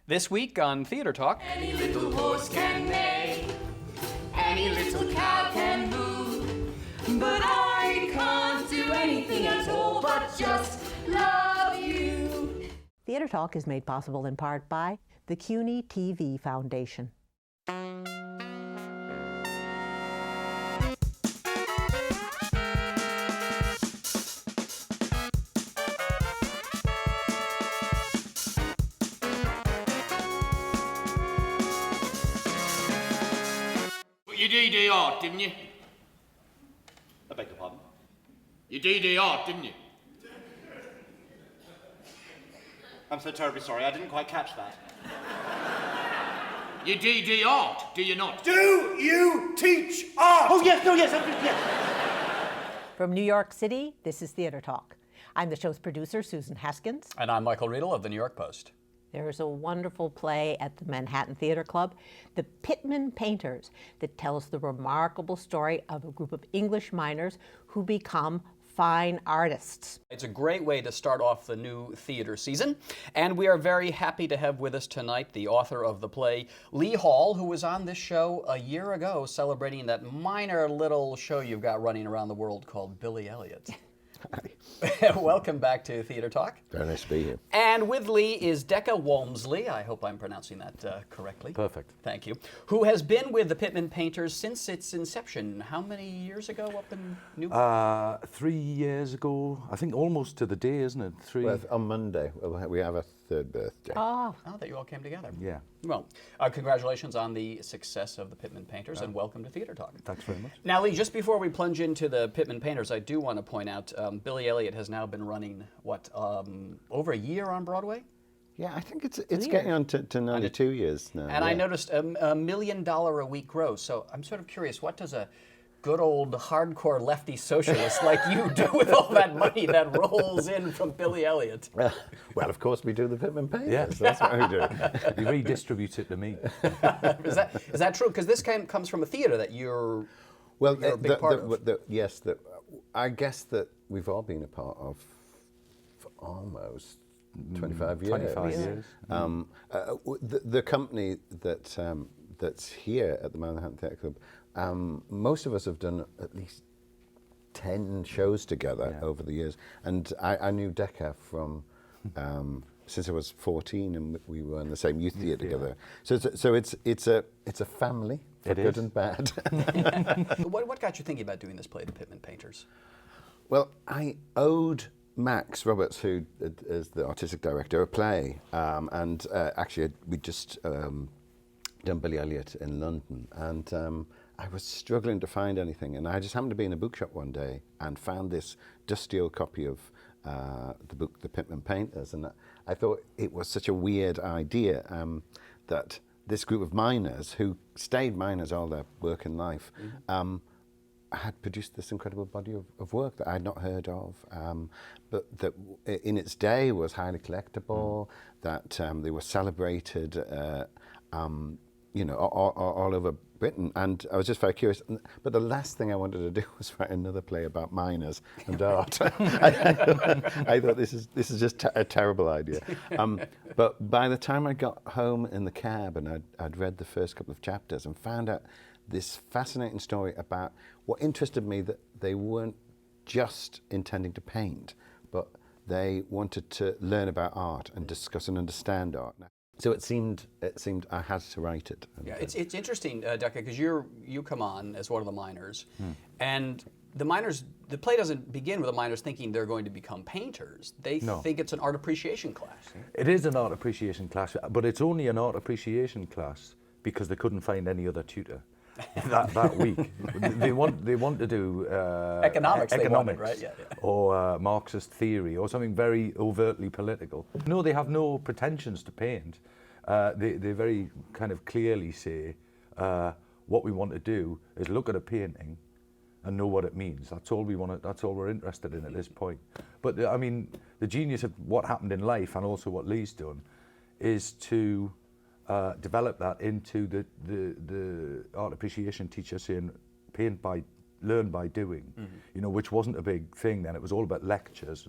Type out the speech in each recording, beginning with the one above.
This week on Theatre Talk. Any little horse can neigh, any little cow can moo, but I can't do anything at all but just love you. Theatre Talk is made possible in part by the CUNY TV Foundation. You DDR'd, didn't you? I beg your pardon? You DDR'd, didn't you? I'm so terribly sorry, I didn't quite catch that. You DDR'd, do you not? Do you teach art? Oh, yes, yes. From New York City, this is Theatre Talk. I'm the show's producer, Susan Haskins. And I'm Michael Riedel of the New York Post. There's a wonderful play at the Manhattan Theatre Club, The Pitmen Painters, that tells the remarkable story of a group of English miners who become fine artists. It's a great way to start off the new theater season, and we are very happy to have with us tonight the author of the play, Lee Hall, who was on this show a year ago celebrating that minor little show you've got running around the world called Billy Elliot. Hi. Welcome back to Theatre Talk. Very nice to be here. And with Lee is Deka Walmsley. I hope I'm pronouncing that correctly. Perfect. Thank you. Who has been with the Pitmen Painters since its inception. How many years ago up in Newport? 3 years ago, I think almost to the day, isn't it? Well, on Monday, we have a third birthday. Oh, that you all came together. Yeah. Well, congratulations on the success of the Pitmen Painters, and welcome to Theatre Talk. Thanks very much. Now, Lee, just before we plunge into the Pitmen Painters, I do want to point out Billy Elliot has now been running, over a year on Broadway? Yeah, I think it's getting on to 92 years now. And yeah. I noticed $1 million a week gross, so I'm sort of curious, what does a good old hardcore lefty socialist like you do with all that money that rolls in from Billy Elliot? Well, of course we do the Pitmen Painters. Yeah. That's what we do. You redistribute it to me. Is that true? Because this comes from a theatre that you're a big part of. Yes, I guess that we've all been a part of for almost 25 years. 25 years. The company that's here at the Manhattan Theatre Club, most of us have done at least 10 shows together over the years. And I knew Deka from since I was 14, and we were in the same youth theatre together. So it's a family, for good and bad. What got you thinking about doing this play, The Pitmen Painters? Well, I owed Max Roberts, who is the artistic director, a play, and actually we'd just done Billy Elliot in London, and I was struggling to find anything, and I just happened to be in a bookshop one day and found this dusty old copy of the book, The Pitmen Painters, and I thought it was such a weird idea that this group of miners, who stayed miners all their working life, had produced this incredible body of work that I had not heard of, but that in its day was highly collectible, that they were celebrated all over Britain, and I was just very curious. But the last thing I wanted to do was write another play about miners and art. I thought this is just a terrible idea. But by the time I got home in the cab and I'd read the first couple of chapters and found out this fascinating story about what interested me, that they weren't just intending to paint, but they wanted to learn about art and discuss and understand art. So it seemed I had to write it. Yeah, it's interesting, Deka, because you come on as one of the miners, and the play doesn't begin with the miners thinking they're going to become painters. They think it's an art appreciation class. It is an art appreciation class, but it's only an art appreciation class because they couldn't find any other tutor that week. They want to do economics, right? Yeah. Or Marxist theory, or something very overtly political. No, they have no pretensions to paint. They very kind of clearly say, what we want to do is look at a painting and know what it means. That's all we want. That's all we're interested in at this point. But the genius of what happened in life, and also what Lee's done, is to develop that into the art appreciation teacher saying, learn by doing, which wasn't a big thing then. It was all about lectures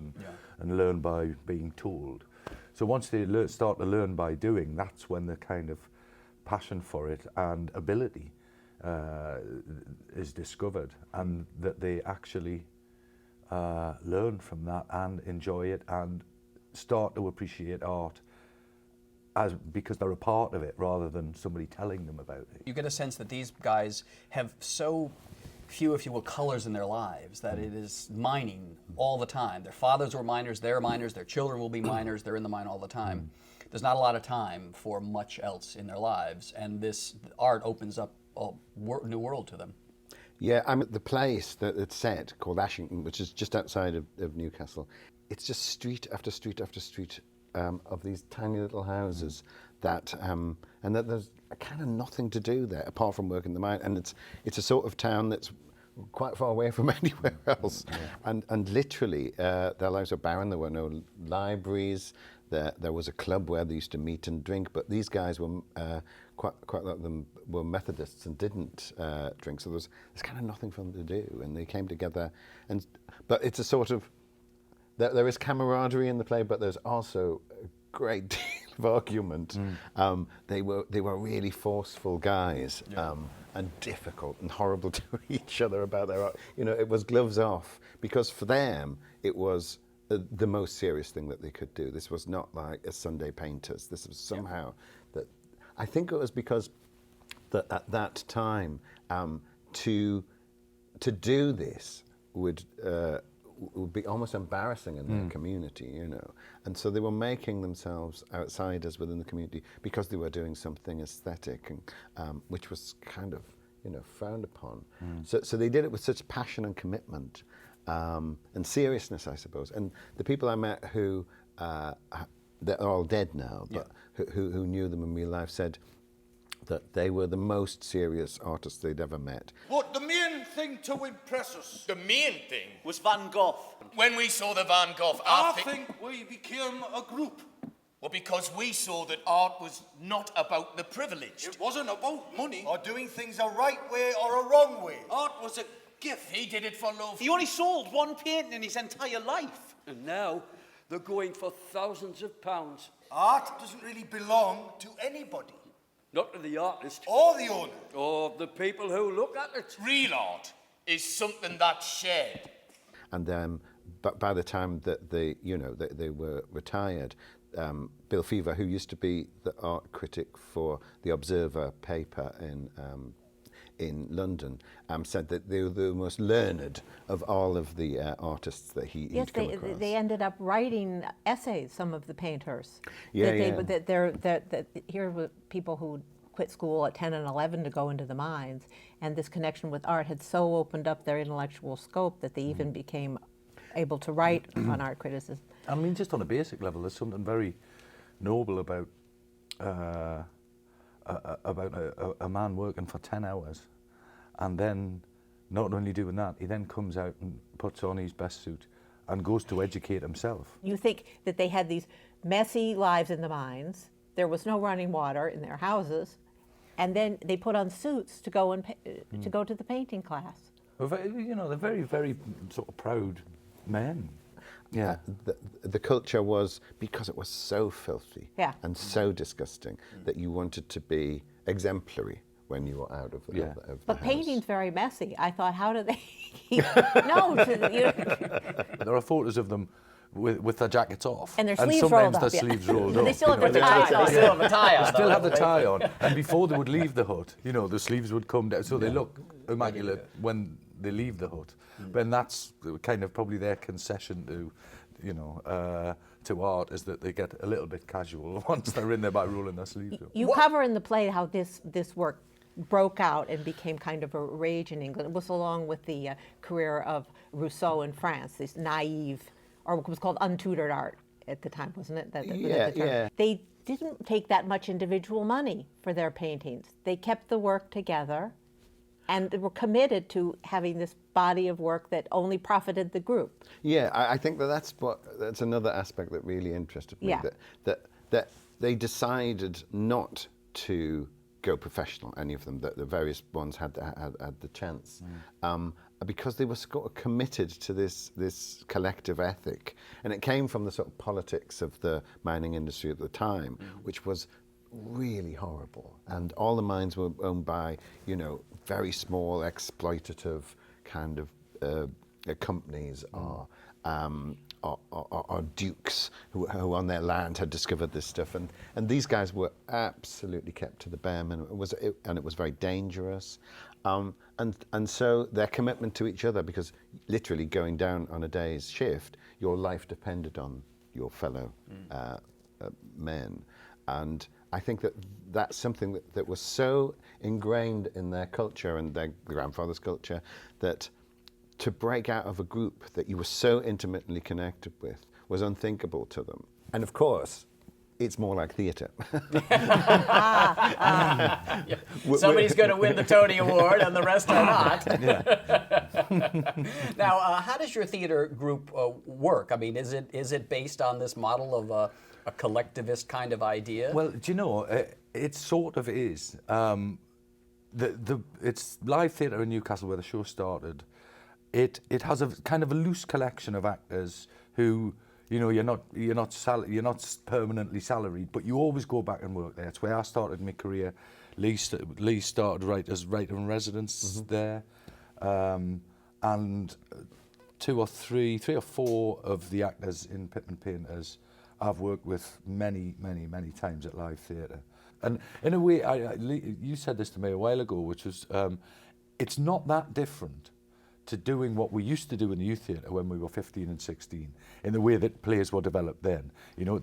and learn by being told. So once they start to learn by doing, that's when the kind of passion for it and ability is discovered, and that they actually learn from that and enjoy it and start to appreciate art because they're a part of it rather than somebody telling them about it. You get a sense that these guys have so few, if you will, colors in their lives, that it is mining all the time. Their fathers were miners, they're miners, their children will be miners, they're in the mine all the time. There's not a lot of time for much else in their lives, and this art opens up a new world to them. Yeah, I mean, the place that it's set, called Ashington, which is just outside of Newcastle, it's just street after street after street of these tiny little houses that, and that there's kind of nothing to do there apart from work in the mine. And it's a sort of town that's quite far away from anywhere else. Yeah. And literally, their lives were barren. There were no libraries. There was a club where they used to meet and drink, but these guys were, quite a lot of them were Methodists and didn't drink, so there's kind of nothing for them to do, and they came together. But it's a sort of, there is camaraderie in the play, but there's also a great deal of argument. They were really forceful guys, and difficult and horrible to each other about their art. You know, it was gloves off, because for them it was the most serious thing that they could do. This was not like a Sunday Painters. This was somehow that, I think it was because that at that time, to do this would be almost embarrassing in their community, you know. And so they were making themselves outsiders within the community because they were doing something aesthetic, and which was kind of, you know, frowned upon. So they did it with such passion and commitment. And seriousness, I suppose. And the people I met who, they're all dead now, but who knew them in real life said that they were the most serious artists they'd ever met. But the main thing to impress us, The main thing, was Van Gogh. when we saw the Van Gogh, I think we became a group. well, because we saw that art was not about the privileged. It wasn't about money. Or doing things a right way or a wrong way. Art was a gift. He did it for love. He only sold one painting in his entire life. And now they're going for thousands of pounds. Art doesn't really belong to anybody. Not to the artist Or the owner. or the people who look at it. Real art is something that's shared. And then, but by the time that they were retired, Bill Fever, who used to be the art critic for the Observer paper in London, said that they were the most learned of all of the artists that he'd come across. They ended up writing essays, some of the painters. Yeah, Here were people who quit school at 10 and 11 to go into the mines, and this connection with art had so opened up their intellectual scope that they even became able to write on art criticism. I mean, just on a basic level, there's something very noble about a man working for 10 hours, and then not only doing that, he then comes out and puts on his best suit and goes to educate himself. You think that they had these messy lives in the mines, there was no running water in their houses, and then they put on suits to go to go to the painting class. You know, they're very, very sort of proud men. Yeah. The culture was, because it was so filthy and so disgusting, that you wanted to be exemplary when you were out of the house. But painting's very messy. I thought, how do they keep... There are photos of them with their jackets off. And their sleeves rolled up. Sometimes their sleeves rolled up. They still have their ties on. They still have the tie on. They still have the tie on. And before they would leave the hut, you know, the sleeves would come down. So they look immaculate when they leave the hut. But that's kind of probably their concession to, you know, to art, is that they get a little bit casual once they're in there by rolling their sleeves up. You cover in the play how this work broke out and became kind of a rage in England. It was along with the career of Rousseau in France, this naive, or what was called untutored art at the time, wasn't it? They didn't take that much individual money for their paintings. They kept the work together and they were committed to having this body of work that only profited the group. Yeah, I think that's another aspect that really interested me. Yeah. That they decided not to go professional, any of them. That the various ones had the chance, because they were sort of committed to this collective ethic, and it came from the sort of politics of the mining industry at the time, which was really horrible. And all the mines were owned by, you know, very small exploitative kind of companies or dukes who on their land had discovered this stuff, and these guys were absolutely kept to the bare minimum. It was very dangerous, and so their commitment to each other, because literally going down on a day's shift, your life depended on your fellow men, and I think that's something that was so ingrained in their culture and their grandfather's culture, that to break out of a group that you were so intimately connected with was unthinkable to them. And of course, it's more like theatre. Somebody's going to win the Tony Award and the rest are not. Now, how does your theater group work? I mean, is it based on this model of a collectivist kind of idea? Well, do you know, it sort of is. It's live theatre in Newcastle where the show started. It has a kind of a loose collection of actors who, you know, you're not permanently salaried, but you always go back and work there. It's where I started my career. Lee started as writer in residence there, and three or four of the actors in Pitmen Painters I've worked with many times at live theatre. And in a way, you said this to me a while ago, which was, it's not that different to doing what we used to do in the youth theatre when we were 15 and 16, in the way that plays were developed then. You know,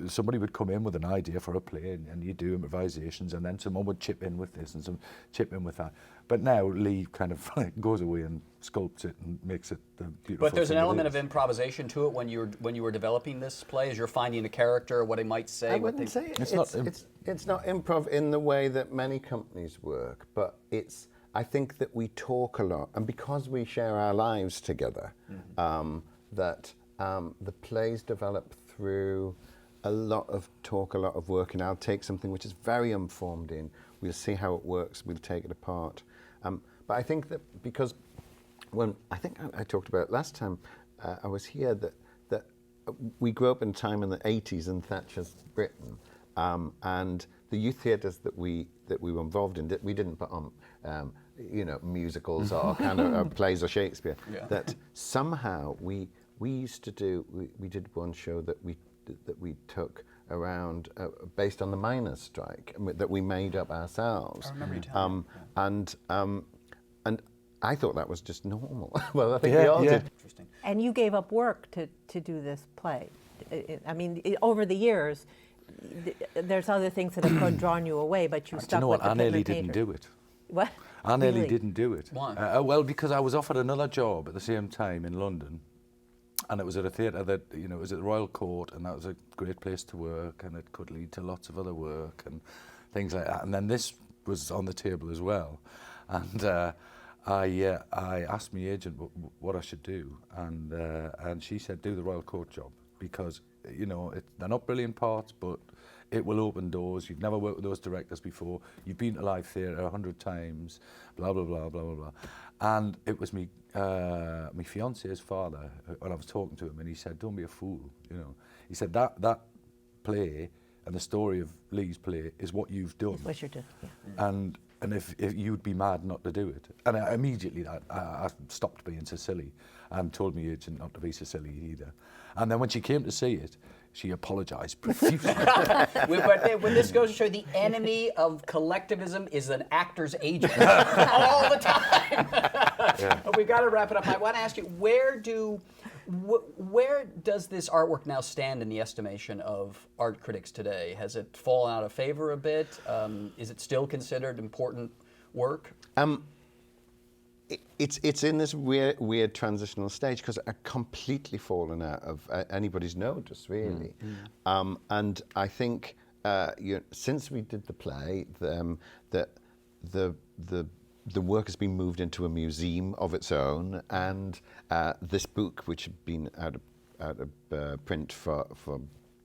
somebody would come in with an idea for a play, and you do improvisations, and then someone would chip in with this and some chip in with that. But now Lee kind of goes away and sculpts it and makes it the beautiful. But there's an thing it element is. of improvisation to it when you were developing this play, as you're finding a character, what they might say. I wouldn't say it's not improv in the way that many companies work, but I think that we talk a lot, and because we share our lives together, that the plays develop through a lot of talk, a lot of work, and I'll take something which is very unformed in, we'll see how it works, we'll take it apart. But I think that because I think I talked about it last time I was here, that we grew up in a time in the 80s in Thatcher's Britain, and the youth theatres that we were involved in, we didn't put on you know, musicals or kind of plays or Shakespeare. Yeah. That somehow we used to do. We did one show that we took around based on the miners' strike that we made up ourselves. I remember you telling me. And I thought that was just normal. Well, I think we all did. Interesting. And you gave up work to do this play. I mean, over the years, there's other things that have drawn you away, but you stuck with the Pitmen Painters. I nearly didn't do it. What? I nearly didn't do it. Why? Well, because I was offered another job at the same time in London, and it was at a theatre that, you know, it was at the Royal Court, and that was a great place to work, and it could lead to lots of other work and things like that. And then this was on the table as well, and I asked my agent what I should do, and she said, do the Royal Court job, because, you know, they're not brilliant parts, but it will open doors. You've never worked with those directors before. You've been to live theatre 100 times, blah, blah, blah, blah, blah, blah. And it was my fiance's father, when I was talking to him, and he said, don't be a fool, you know. He said, that play and the story of Lee's play is what you've done. It's what you're doing, yeah. And if you'd be mad not to do it. And immediately I stopped being so silly and told my agent not to be so silly either. And then when she came to see it, she apologised profusely. But this goes to show the enemy of collectivism is an actor's agent all the time. Yeah. But we've got to wrap it up. I want to ask you, where does this artwork now stand in the estimation of art critics today? Has it fallen out of favor a bit? Is it still considered important work? It's in this weird transitional stage because it completely fallen out of anybody's notice, really. And I think since we did the play, that the work has been moved into a museum of its own, and this book, which had been out of print for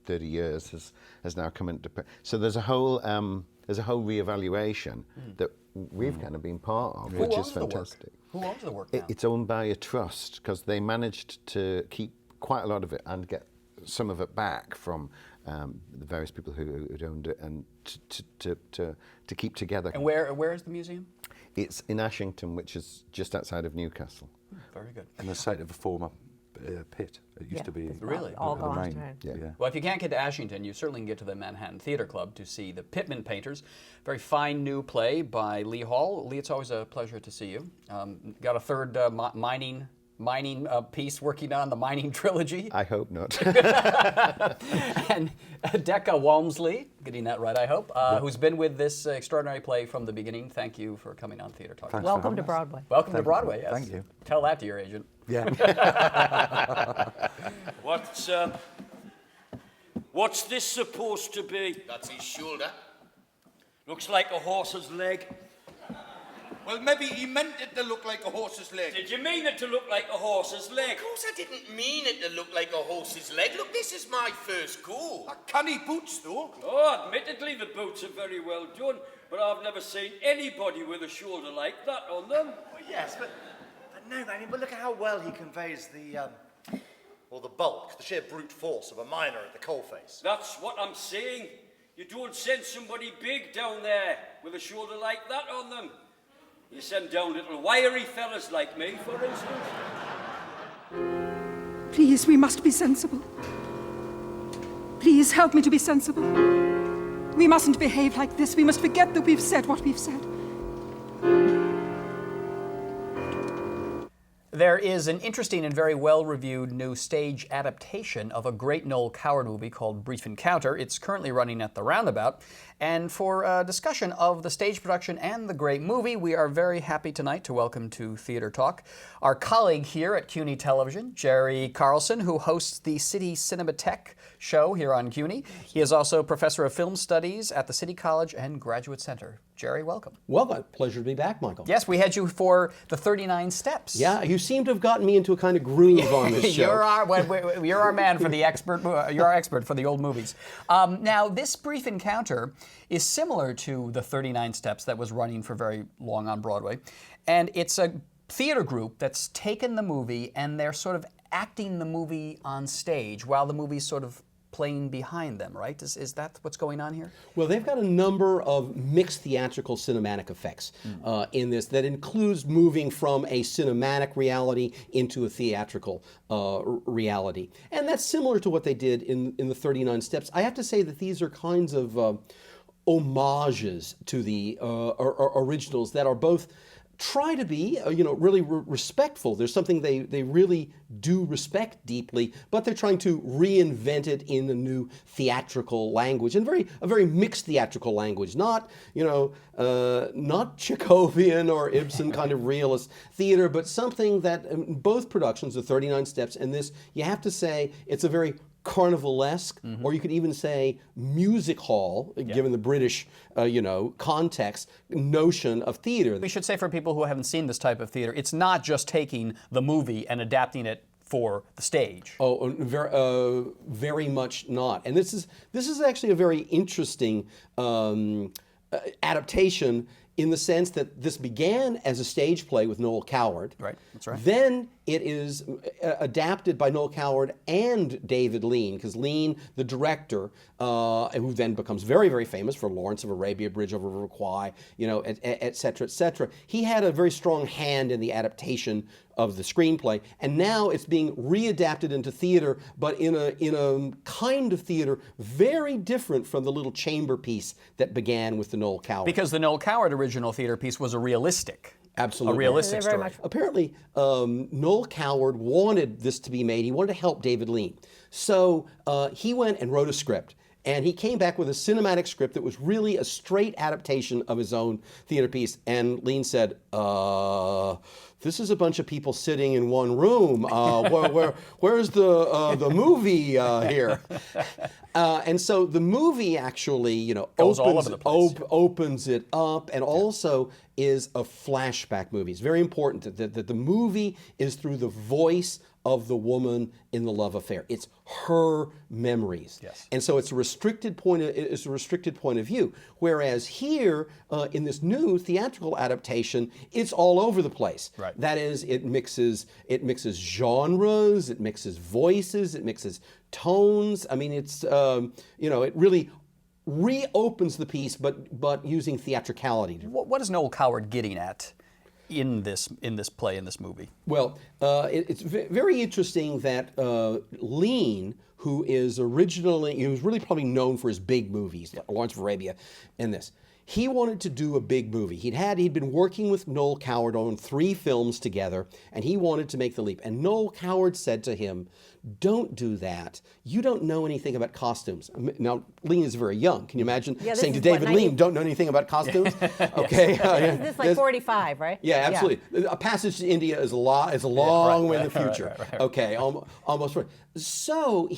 30 years, has now come into print. So there's a whole reevaluation that we've kind of been part of, which is fantastic. Who owns the work now? It's owned by a trust because they managed to keep quite a lot of it and get some of it back from the various people who owned it, and to keep together. And where is the museum? It's in Ashington, which is just outside of Newcastle. Very good. And the site of a former pit. It used to be. Really? All the gone. mine. Right. Yeah. Well, if you can't get to Ashington, you certainly can get to the Manhattan Theater Club to see the Pitmen Painters. Very fine new play by Lee Hall. Lee, it's always a pleasure to see you. Got a third mining piece working on the mining trilogy. I hope not. And Deka Walmsley, getting that right, I hope, who's been with this extraordinary play from the beginning. Thank you for coming on Theater Talk. Thanks. Welcome to Broadway. Welcome to Broadway, yes. Thank you. Tell that to your agent. Yeah. What's this supposed to be? That's his shoulder. Looks like a horse's leg. Well, maybe he meant it to look like a horse's leg. Did you mean it to look like a horse's leg? Of course I didn't mean it to look like a horse's leg. Look, this is my first go. Canny boots, though. Oh, admittedly, the boots are very well done, but I've never seen anybody with a shoulder like that on them. Well, yes, but no, I mean, but look at how well he conveys the bulk, the sheer brute force of a miner at the coalface. That's what I'm saying. You don't send somebody big down there with a shoulder like that on them. You send down little wiry fellas like me, for instance. Please, we must be sensible. Please help me to be sensible. We mustn't behave like this. We must forget that we've said what we've said. There is an interesting and very well-reviewed new stage adaptation of a great Noel Coward movie called Brief Encounter. It's currently running at the Roundabout. And for a discussion of the stage production and the great movie, we are very happy tonight to welcome to Theater Talk our colleague here at CUNY Television, Jerry Carlson, who hosts the City Cinematheque show here on CUNY. He is also professor of film studies at the City College and Graduate Center. Jerry, welcome. Well, pleasure to be back, Michael. Yes, we had you for the 39 Steps. Yeah, you seem to have gotten me into a kind of groove on this show. You're our man for the expert. You're our expert for the old movies. Now, this Brief Encounter is similar to the 39 Steps that was running for very long on Broadway, and it's a theater group that's taken the movie and they're sort of acting the movie on stage while the movie's sort of playing behind them, right? Is that what's going on here? Well, they've got a number of mixed theatrical cinematic effects in this that includes moving from a cinematic reality into a theatrical reality. And that's similar to what they did in the 39 Steps. I have to say that these are kinds of homages to the originals that are both try to be, really respectful. There's something they really do respect deeply, but they're trying to reinvent it in a new theatrical language, and a very mixed theatrical language, not Chekhovian or Ibsen kind of realist theater, but something that in both productions, the 39 Steps and this, you have to say it's a very carnivalesque, or you could even say music hall, given the British, context, notion of theater. We should say for people who haven't seen this type of theater, it's not just taking the movie and adapting it for the stage. Oh, very much not. And this is actually a very interesting adaptation in the sense that this began as a stage play with Noel Coward. Right, that's right. Then it is adapted by Noel Coward and David Lean, because Lean, the director, who then becomes very, very famous for Lawrence of Arabia, Bridge over River Kwai, et cetera, et cetera. He had a very strong hand in the adaptation of the screenplay, and now it's being readapted into theater, but in a kind of theater very different from the little chamber piece that began with the Noel Coward. Because the Noel Coward original theater piece was a realistic. Absolutely. A realistic story. Apparently, Noel Coward wanted this to be made. He wanted to help David Lean. So he went and wrote a script. And he came back with a cinematic script that was really a straight adaptation of his own theater piece. And Lean said, this is a bunch of people sitting in one room. Where's the movie here? And so the movie actually, opens it up, and also is a flashback movie. It's very important that the movie is through the voice of the woman in the love affair. It's her memories. Yes. And so it's a restricted point of view. Whereas here, in this new theatrical adaptation, it's all over the place. Right. That is, it mixes genres, it mixes voices, it mixes tones. I mean, it's it really reopens the piece, but using theatricality. What is Noel Coward getting at in this play, in this movie? Well, it's very interesting that Lean, who was really probably known for his big movies, like Lawrence of Arabia and this, he wanted to do a big movie. He'd been working with Noel Coward on 3 films together, and he wanted to make the leap. And Noel Coward said to him, "Don't do that. You don't know anything about costumes." Now, Lean is very young. Can you imagine saying to David Lean, "Don't know anything about costumes"? Okay. This is like 45, right? Yeah, absolutely. A passage to India is a long way in the future. Right. Okay, almost right. So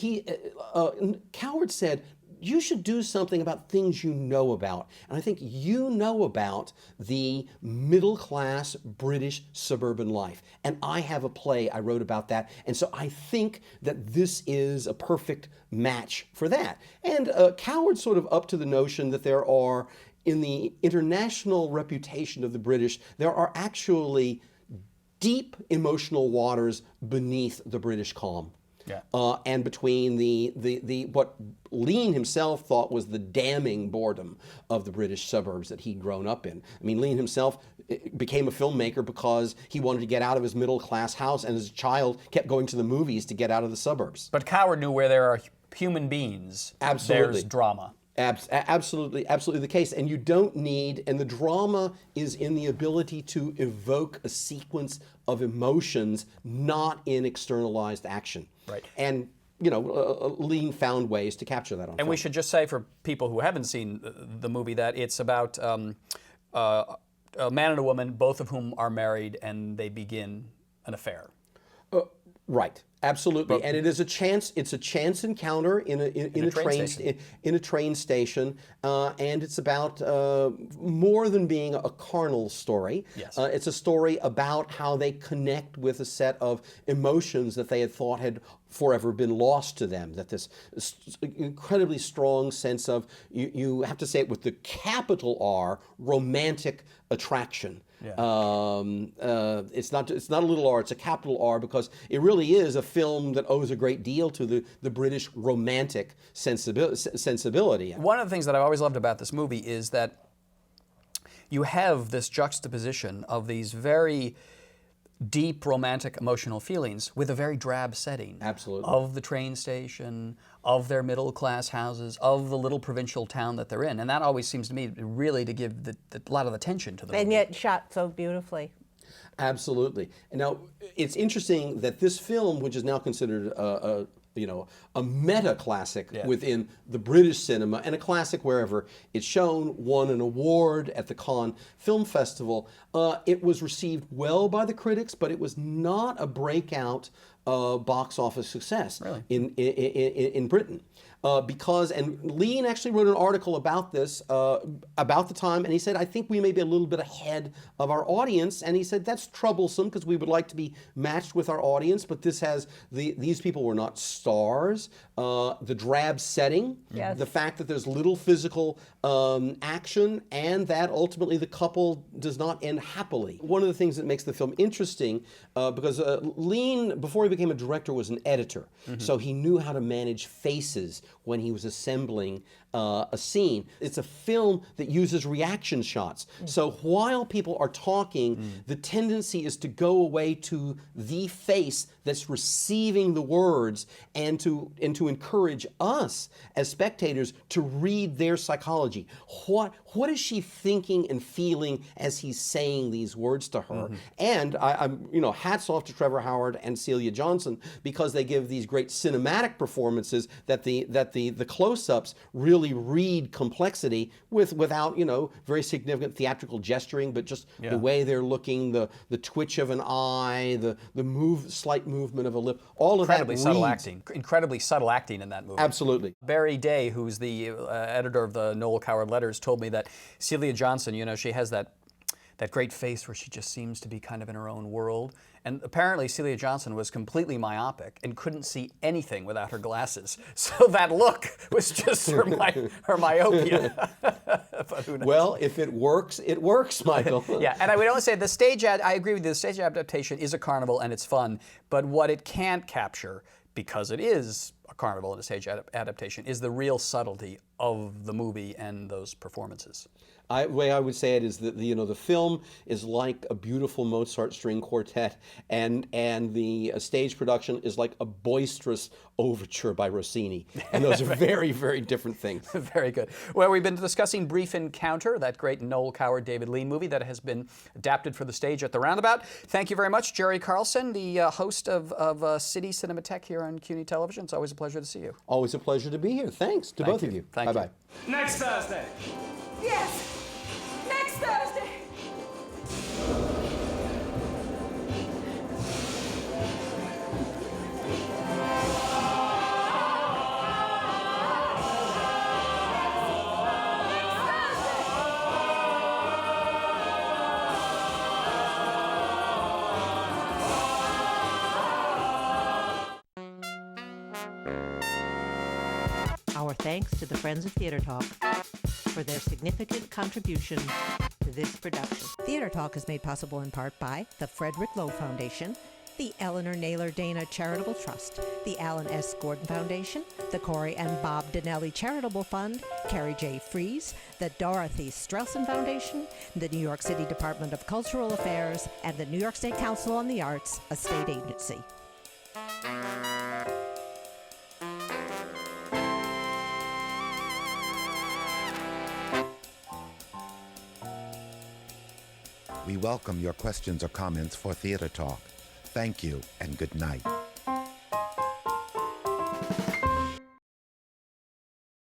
Coward said, "You should do something about things you know about." And I think you know about the middle-class British suburban life. And I have a play I wrote about that. And so I think that this is a perfect match for that. And Coward's sort of up to the notion that there are, in the international reputation of the British, there are actually deep emotional waters beneath the British calm. Yeah. And between the what Lean himself thought was the damning boredom of the British suburbs that he'd grown up in. I mean, Lean himself became a filmmaker because he wanted to get out of his middle-class house, and as a child kept going to the movies to get out of the suburbs. But Coward knew where there are human beings, Absolutely. there's drama. Absolutely the case. And you don't need, and the drama is in the ability to evoke a sequence of emotions, not in externalized action. Right. And, Lean found ways to capture that on film. And we should just say, for people who haven't seen the movie, that it's about a man and a woman, both of whom are married, and they begin an affair. Right, absolutely, and it is a chance. It's a chance encounter in a train station, and it's about more than being a carnal story. Yes. It's a story about how they connect with a set of emotions that they had thought had forever been lost to them. That this incredibly strong sense of, you have to say it with the capital R, romantic attraction. Yeah. It's not a little r, it's a capital R, because it really is a film that owes a great deal to the British romantic sensibility. One of the things that I've always loved about this movie is that you have this juxtaposition of these very deep romantic emotional feelings with a very drab setting. Absolutely. Of the train station, of their middle class houses, of the little provincial town that they're in. And that always seems to me really to give a lot of attention to the movie. And yet shot so beautifully. Absolutely. And now, it's interesting that this film, which is now considered a meta classic within the British cinema, and a classic wherever it's shown, won an award at the Cannes Film Festival. It was received well by the critics, but it was not a breakout box office success in Britain. Because Lean actually wrote an article about this about the time, and he said, "I think we may be a little bit ahead of our audience," and he said that's troublesome because we would like to be matched with our audience, but these people were not stars. The drab setting, the fact that there's little physical action, and that ultimately the couple does not end happily. One of the things that makes the film interesting, because Lean, before he became a director, was an editor, so he knew how to manage faces when he was assembling a scene. It's a film that uses reaction shots. So while people are talking, the tendency is to go away to the face that's receiving the words, and to encourage us as spectators to read their psychology. What is she thinking and feeling as he's saying these words to her? And I'm hats off to Trevor Howard and Celia Johnson, because they give these great cinematic performances that the close-ups really read complexity without very significant theatrical gesturing, but just the way they're looking, the twitch of an eye, the slight movement of a lip, all of that incredibly subtle acting in that movie. Absolutely. Barry Day, who's the editor of the Noel Coward Letters, told me that Celia Johnson, she has that that great face where she just seems to be kind of in her own world. And apparently Celia Johnson was completely myopic and couldn't see anything without her glasses. So that look was just her myopia. But who knows? Well, if it works, Michael. Yeah, and I would only say the stage I agree with you, the stage adaptation is a carnival and it's fun, but what it can't capture, because it is a carnival and a stage adaptation, is the real subtlety of the movie and those performances. The way I would say it is that the film is like a beautiful Mozart string quartet, and the stage production is like a boisterous overture by Rossini, and those are very, very different things. Very good. Well, we've been discussing Brief Encounter, that great Noel Coward, David Lean movie that has been adapted for the stage at the Roundabout. Thank you very much, Jerry Carlson, the host of City Cinematheque here on CUNY Television. It's always a pleasure to see you. Always a pleasure to be here. Thanks to both of you. Bye-bye. Next Thursday. Yes, next Thursday. Our thanks to the Friends of Theater Talk for their significant contribution to this production. Theater Talk is made possible in part by the Frederick Lowe Foundation, the Eleanor Naylor Dana Charitable Trust, the Alan S. Gordon Foundation, the Corey and Bob Donnelly Charitable Fund, Carrie J. Fries, the Dorothy Strelson Foundation, the New York City Department of Cultural Affairs, and the New York State Council on the Arts, a state agency. We welcome your questions or comments for Theater Talk. Thank you and good night.